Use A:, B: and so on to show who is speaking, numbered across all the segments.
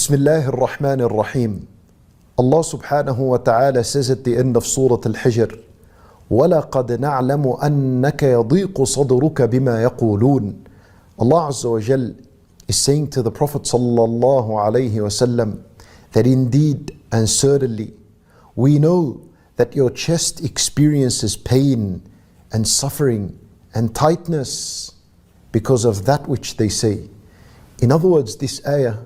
A: Bismillah ar-Rahman ar-Rahim. Allah subhanahu wa ta'ala says at the end of Surah Al-Hijr, وَلَقَدْ نَعْلَمُ أَنَّكَ يَضِيقُ صَدْرُكَ بِمَا يَقُولُونَ. Allah Azza wa Jal is saying to the Prophet sallallahu alayhi wasallam that indeed and certainly we know that your chest experiences pain and suffering and tightness because of that which they say. In other words, this ayah,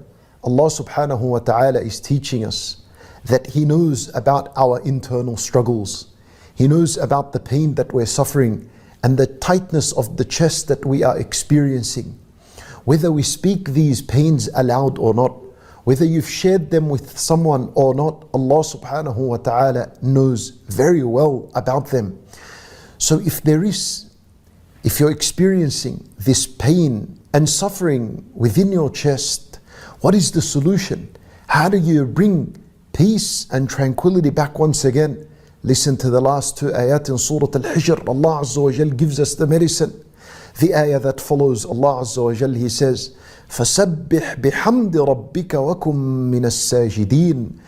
A: Allah subhanahu wa ta'ala is teaching us that He knows about our internal struggles. He knows about the pain that we're suffering and the tightness of the chest that we are experiencing. Whether we speak these pains aloud or not, whether you've shared them with someone or not, Allah subhanahu wa ta'ala knows very well about them. So if you're experiencing this pain and suffering within your chest, what is the solution? How do you bring peace and tranquility back once again? Listen to the last two ayat in Surah Al-Hijr. Allah Azza wa Jal gives us the medicine. The ayah that follows, Allah Azza wa Jal, He says, فَسَبِّحْ بِحَمْدِ رَبِّكَ وَكُمْ مِنَ السَّاجِدِينَ.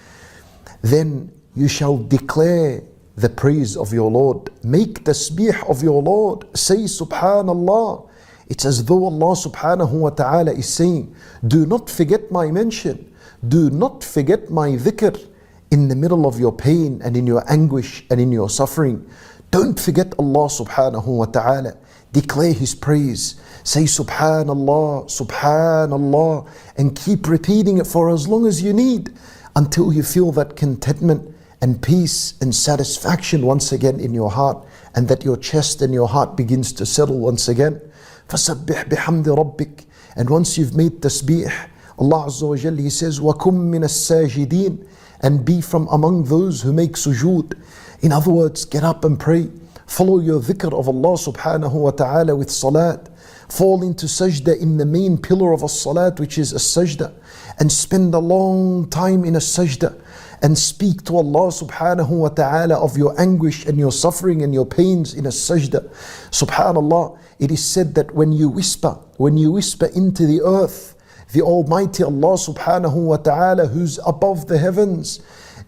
A: Then you shall declare the praise of your Lord. Make tasbih of your Lord. Say Subhanallah. It's as though Allah subhanahu wa ta'ala is saying, do not forget my mention. Do not forget my dhikr in the middle of your pain and in your anguish and in your suffering. Don't forget Allah subhanahu wa ta'ala. Declare His praise. Say Subhanallah, Subhanallah, and keep repeating it for as long as you need until you feel that contentment and peace and satisfaction once again in your heart, and that your chest and your heart begins to settle once again. فَسَبِّحْ بِحَمْدِ رَبِّكَ. And once you've made tasbih, Allah Azza wa Jalla, He says, وَكُمْ مِنَ السَّاجِدِينَ. And be from among those who make sujood. In other words, get up and pray. Follow your dhikr of Allah subhanahu wa ta'ala with salat. Fall into sajda in the main pillar of a salat, which is a sajda. And spend a long time in a sajda. And speak to Allah subhanahu wa ta'ala of your anguish and your suffering and your pains in a sajda. Subhanallah, it is said that when you whisper into the earth, the Almighty Allah subhanahu wa ta'ala, who's above the heavens,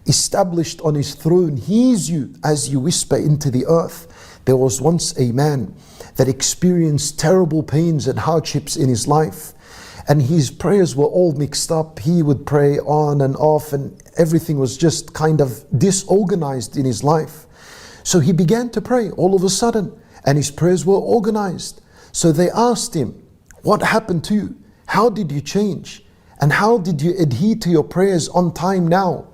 A: established on His throne, hears you as you whisper into the earth. There was once a man that experienced terrible pains and hardships in his life, and his prayers were all mixed up. He would pray on and off, and everything was just kind of disorganized in his life. So he began to pray all of a sudden, and his prayers were organized. So they asked him, what happened to you? How did you change? And how did you adhere to your prayers on time now?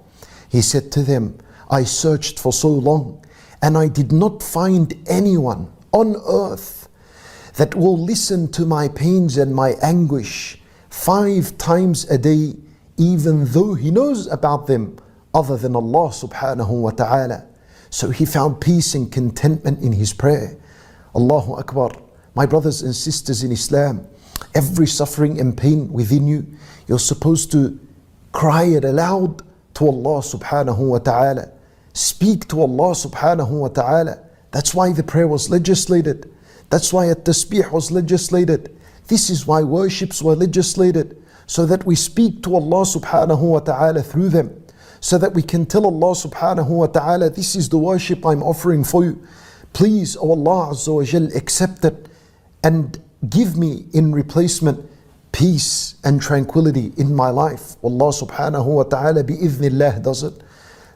A: He said to them, I searched for so long, and I did not find anyone on earth that will listen to my pains and my anguish 5 times a day, even though he knows about them, other than Allah subhanahu wa ta'ala. So he found peace and contentment in his prayer. Allahu Akbar. My brothers and sisters in Islam, every suffering and pain within you, you're supposed to cry it aloud to Allah subhanahu wa ta'ala. Speak to Allah subhanahu wa ta'ala. That's why the prayer was legislated. That's why at-tasbih was legislated. This is why worships were legislated, so that we speak to Allah subhanahu wa ta'ala through them, so that we can tell Allah subhanahu wa ta'ala, this is the worship I'm offering for you. Please, O Allah Azza wa Jal, accept it and give me in replacement peace and tranquility in my life. Allah subhanahu wa ta'ala bi-idhnillah does it.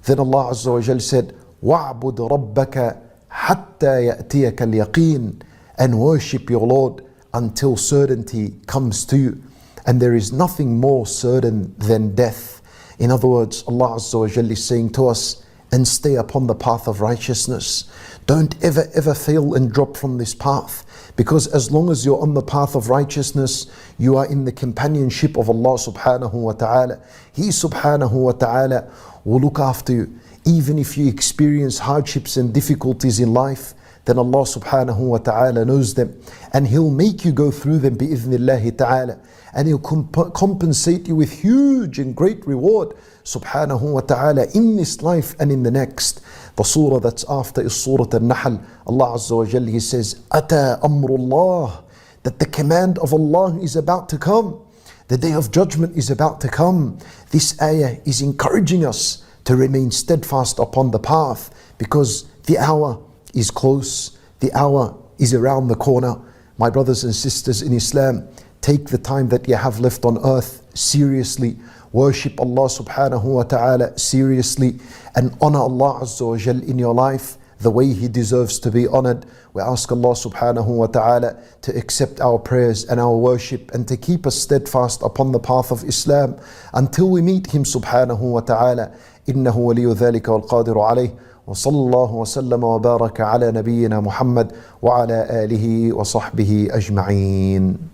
A: Then Allah Azza wa Jal said, وَعْبُدْ رَبَّكَ حَتَّى يَأْتِيَكَ الْيَقِينَ. And worship your Lord until certainty comes to you. And there is nothing more certain than death. In other words, Allah Azza wa Jal is saying to us, and stay upon the path of righteousness. Don't ever fail and drop from this path, because as long as you're on the path of righteousness, you are in the companionship of Allah subhanahu wa ta'ala. He subhanahu wa ta'ala will look after you. Even if you experience hardships and difficulties in life, then Allah subhanahu wa ta'ala knows them, and He'll make you go through them bi-idhnillahi ta'ala, and He'll compensate you with huge and great reward subhanahu wa ta'ala in this life and in the next. The surah that's after is Surah Al-Nahl. Allah Azza wa Jalla, He says, Ata amrullah, that the command of Allah is about to come. The day of judgment is about to come. This ayah is encouraging us to remain steadfast upon the path, because the hour is close. The hour is around the corner. My brothers and sisters in Islam, take the time that you have left on earth seriously. Worship Allah subhanahu wa ta'ala seriously, and honor Allah Azza wa Jal in your life the way He deserves to be honored. We ask Allah subhanahu wa ta'ala to accept our prayers and our worship, and to keep us steadfast upon the path of Islam until we meet Him subhanahu wa ta'ala. إنه ولي ذلك والقادر عليه. وصلى الله وسلم وبارك على نبينا محمد وعلى آله وصحبه أجمعين.